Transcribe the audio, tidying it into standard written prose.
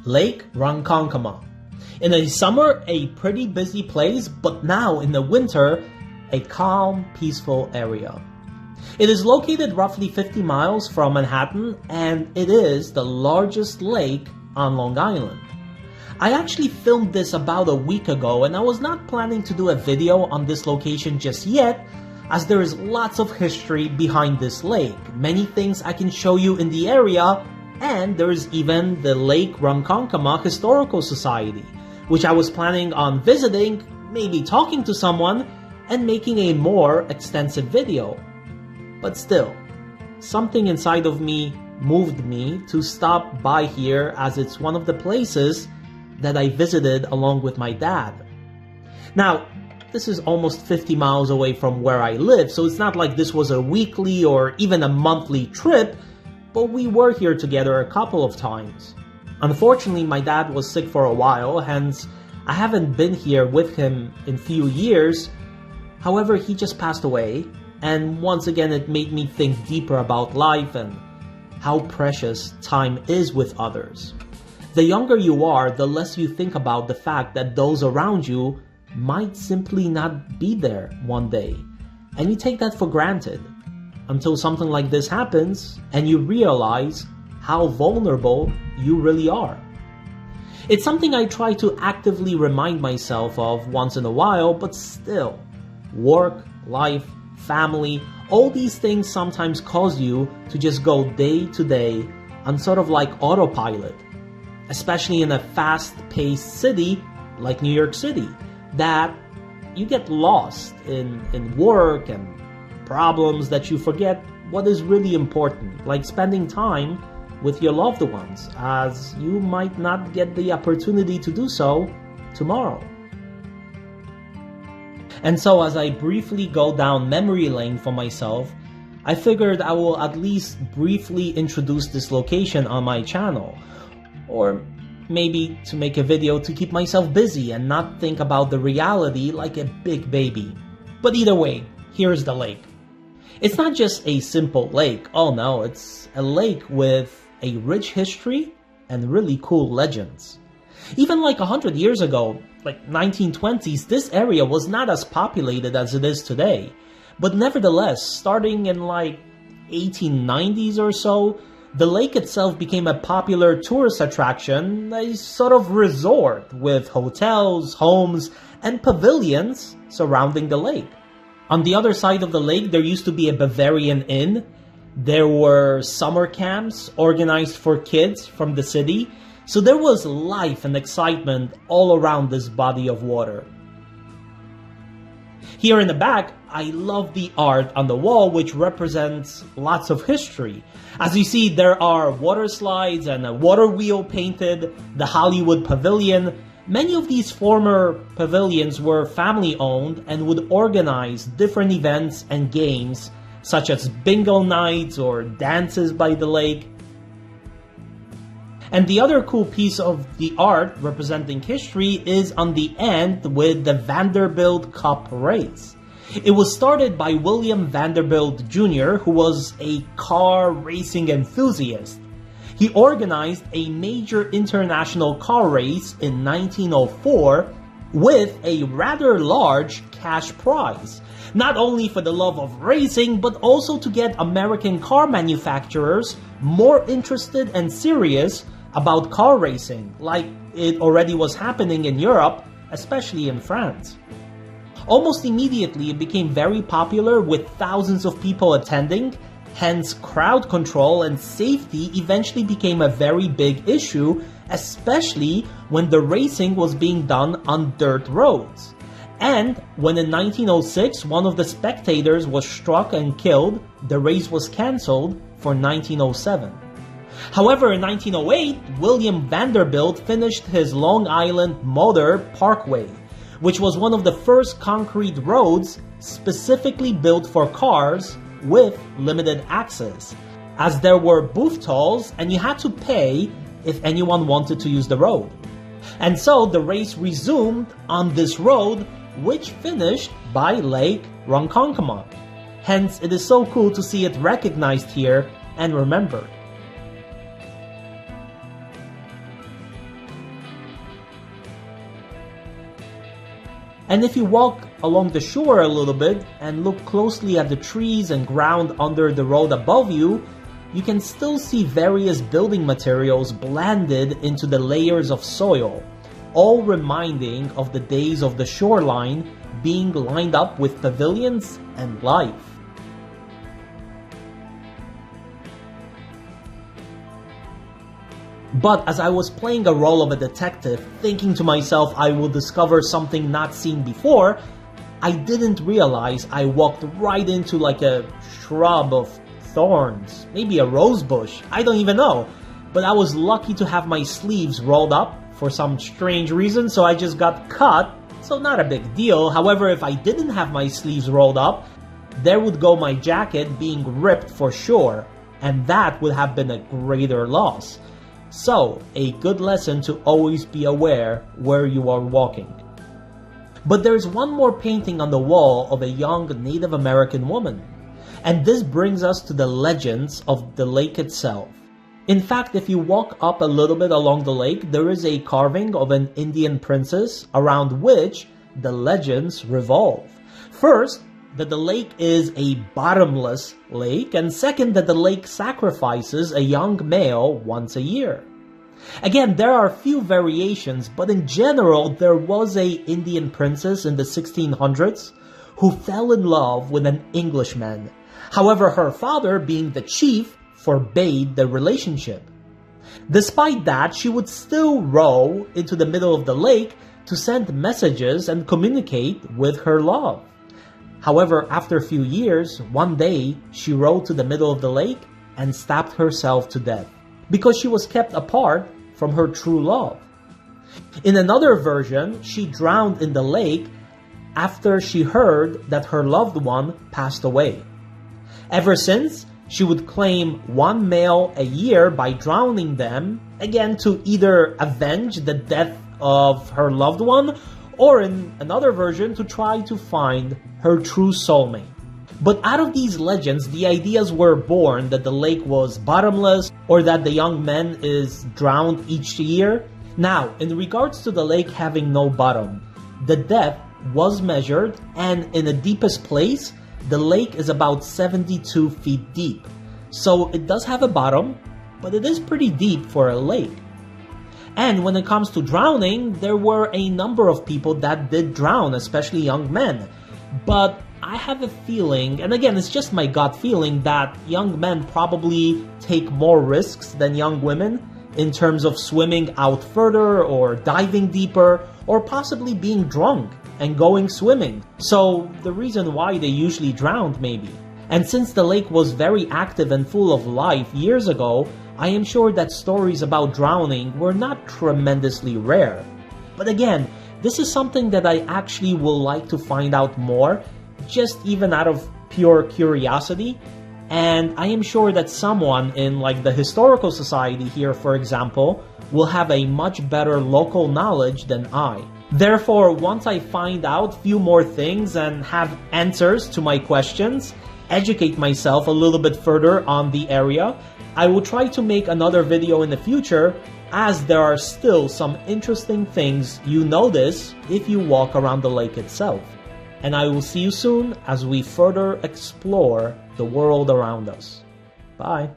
Lake Ronkonkoma. In the summer, a pretty busy place, but now in the winter, a calm, peaceful area. It is located roughly 50 miles from Manhattan, and it is the largest lake on Long Island. I actually filmed this about a week ago, and I was not planning to do a video on this location just yet, as there is lots of history behind this lake, many things I can show you in the area, and there is even the Lake Ronkonkoma Historical Society, which I was planning on visiting, maybe talking to someone, and making a more extensive video. But still, something inside of me moved me to stop by here, as it's one of the places that I visited along with my dad. Now, this is almost 50 miles away from where I live, so it's not like this was a weekly or even a monthly trip, but we were here together a couple of times. Unfortunately, my dad was sick for a while, hence I haven't been here with him in few years. However, he just passed away, and once again it made me think deeper about life and how precious time is with others. The younger you are, the less you think about the fact that those around you might simply not be there one day, and you take that for granted until something like this happens and you realize how vulnerable you really are. It's something I try to actively remind myself of once in a while, but still, work, life, family, all these things sometimes cause you to just go day to day on sort of like autopilot, especially in a fast-paced city like New York City, that you get lost in work and problems that you forget what is really important, like spending time with your loved ones, as you might not get the opportunity to do so tomorrow. And so as I briefly go down memory lane for myself, I figured I will at least briefly introduce this location on my channel, or maybe to make a video to keep myself busy and not think about the reality like a big baby. But either way, here's the lake. It's not just a simple lake, oh no, it's a lake with a rich history and really cool legends. Even like 100 years ago, like 1920s, this area was not as populated as it is today. But nevertheless, starting in like 1890s or so, the lake itself became a popular tourist attraction, a sort of resort with hotels, homes, and pavilions surrounding the lake. On the other side of the lake, there used to be a Bavarian inn. There were summer camps organized for kids from the city. So there was life and excitement all around this body of water. Here in the back, I love the art on the wall, which represents lots of history. As you see, there are water slides and a water wheel painted, the Hollywood Pavilion. Many of these former pavilions were family-owned and would organize different events and games, such as bingo nights or dances by the lake. And the other cool piece of the art representing history is on the end with the Vanderbilt Cup race. It was started by William Vanderbilt Jr., who was a car racing enthusiast. He organized a major international car race in 1904 with a rather large cash prize, not only for the love of racing, but also to get American car manufacturers more interested and serious about car racing, like it already was happening in Europe, especially in France. Almost immediately, it became very popular with thousands of people attending, hence crowd control and safety eventually became a very big issue, especially when the racing was being done on dirt roads. And when in 1906 one of the spectators was struck and killed, the race was cancelled for 1907. However, in 1908, William Vanderbilt finished his Long Island Motor Parkway, which was one of the first concrete roads specifically built for cars with limited access, as there were booth tolls and you had to pay if anyone wanted to use the road. And so the race resumed on this road, which finished by Lake Ronkonkoma. Hence, it is so cool to see it recognized here and remembered. And if you walk along the shore a little bit and look closely at the trees and ground under the road above you, you can still see various building materials blended into the layers of soil, all reminding of the days of the shoreline being lined up with pavilions and life. But as I was playing a role of a detective, thinking to myself I will discover something not seen before, I didn't realize I walked right into like a shrub of thorns, maybe a rose bush, I don't even know. But I was lucky to have my sleeves rolled up for some strange reason, so I just got cut, so not a big deal. However, if I didn't have my sleeves rolled up, there would go my jacket being ripped for sure, and that would have been a greater loss. So, a good lesson to always be aware where you are walking. But there's one more painting on the wall of a young Native American woman. And this brings us to the legends of the lake itself. In fact, if you walk up a little bit along the lake, there is a carving of an Indian princess around which the legends revolve. First, that the lake is a bottomless lake, and second, that the lake sacrifices a young male once a year. Again, there are a few variations, but in general, there was a Indian princess in the 1600s who fell in love with an Englishman. However, her father, being the chief, forbade the relationship. Despite that, she would still row into the middle of the lake to send messages and communicate with her love. However, after a few years, one day, she rowed to the middle of the lake and stabbed herself to death because she was kept apart from her true love. In another version, she drowned in the lake after she heard that her loved one passed away. Ever since, she would claim one male a year by drowning them, again to either avenge the death of her loved one, or in another version, to try to find her true soulmate. But out of these legends, the ideas were born that the lake was bottomless or that the young man is drowned each year. Now, in regards to the lake having no bottom, the depth was measured, and in the deepest place, the lake is about 72 feet deep. So it does have a bottom, but it is pretty deep for a lake. And when it comes to drowning, there were a number of people that did drown, especially young men. But I have a feeling, and again, it's just my gut feeling, that young men probably take more risks than young women in terms of swimming out further or diving deeper or possibly being drunk and going swimming. So the reason why they usually drowned maybe. And since the lake was very active and full of life years ago, I am sure that stories about drowning were not tremendously rare. But again, this is something that I actually will like to find out more, just even out of pure curiosity. And I am sure that someone in like the historical society here, for example, will have a much better local knowledge than I. Therefore, once I find out few more things and have answers to my questions, educate myself a little bit further on the area, I will try to make another video in the future, as there are still some interesting things you notice if you walk around the lake itself. And I will see you soon as we further explore the world around us. Bye.